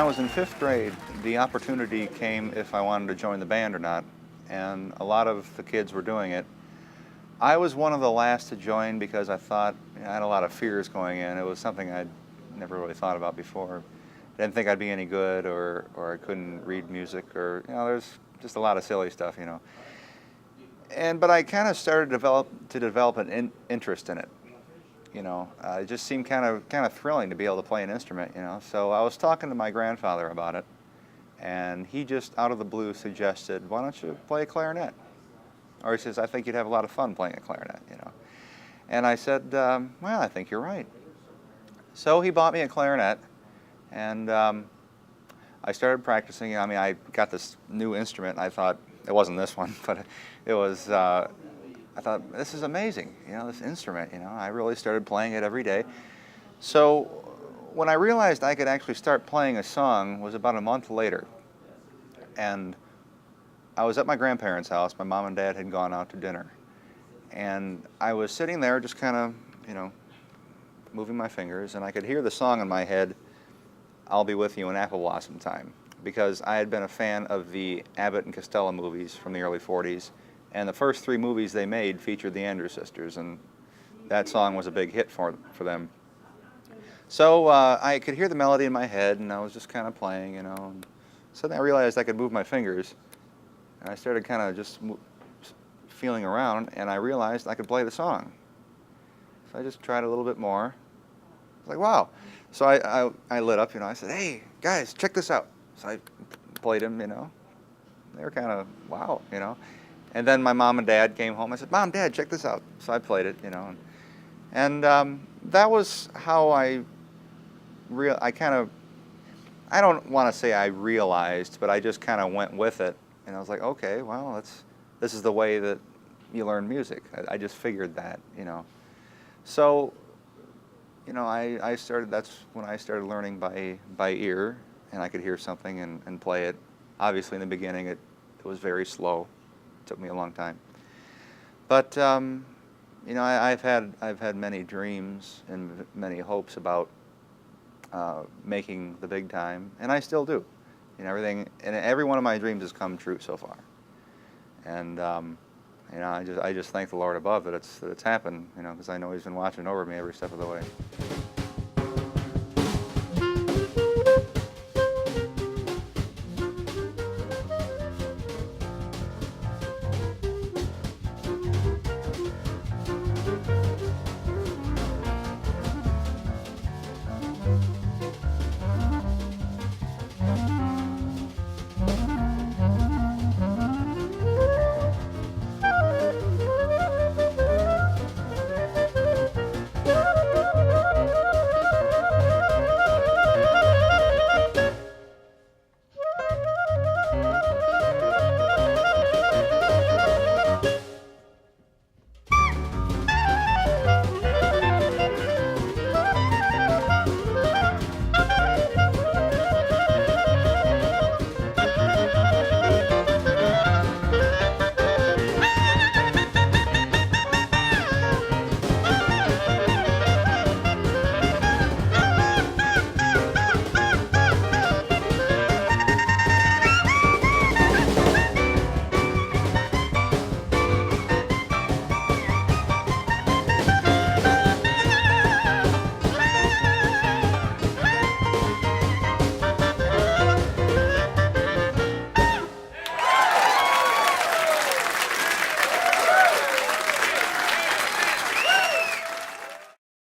I was in 5th grade, the opportunity came if I wanted to join the band or not, and a lot of the kids were doing it. I was one of the last to join because I thought, I had a lot of fears going in. It was something I'd never really thought about before. I didn't think I'd be any good, or I couldn't read music, or, there's just a lot of silly stuff, But I kind of started to develop an interest in it. It just seemed kind of thrilling to be able to play an instrument, So I was talking to my grandfather about it, and he just out of the blue suggested, why don't you play a clarinet? Or he says, I think you'd have a lot of fun playing a clarinet, And I said, well, I think you're right. So he bought me a clarinet, and I started practicing. I got this new instrument, and I thought, it wasn't this one, but it was, I thought, this is amazing, this instrument, I really started playing it every day. So when I realized I could actually start playing a song was about a month later. And I was at my grandparents' house. My mom and dad had gone out to dinner. And I was sitting there just kind of, moving my fingers, and I could hear the song in my head, I'll Be With You in Apple Blossom Time, because I had been a fan of the Abbott and Costello movies from the early 40s. And the first 3 movies they made featured the Andrews Sisters, and that song was a big hit for them. So I could hear the melody in my head, and I was just kind of playing, And suddenly I realized I could move my fingers, and I started kind of just feeling around, and I realized I could play the song. So I just tried a little bit more. I was like, wow. So I lit up, I said, hey, guys, check this out. So I played them, They were kind of, wow, And then my mom and dad came home. I said, Mom, Dad, check this out. So I played it, And that was how I don't want to say I realized, but I just kind of went with it. And I was like, okay, well, this is the way that you learn music. I just figured that, So, that's when I started learning by ear, and I could hear something and play it. Obviously, in the beginning, it was very slow. It took me a long time. But, I've had many dreams and many hopes about making the big time, and I still do. Every one of my dreams has come true so far. And, I just thank the Lord above that it's happened, because I know He's been watching over me every step of the way.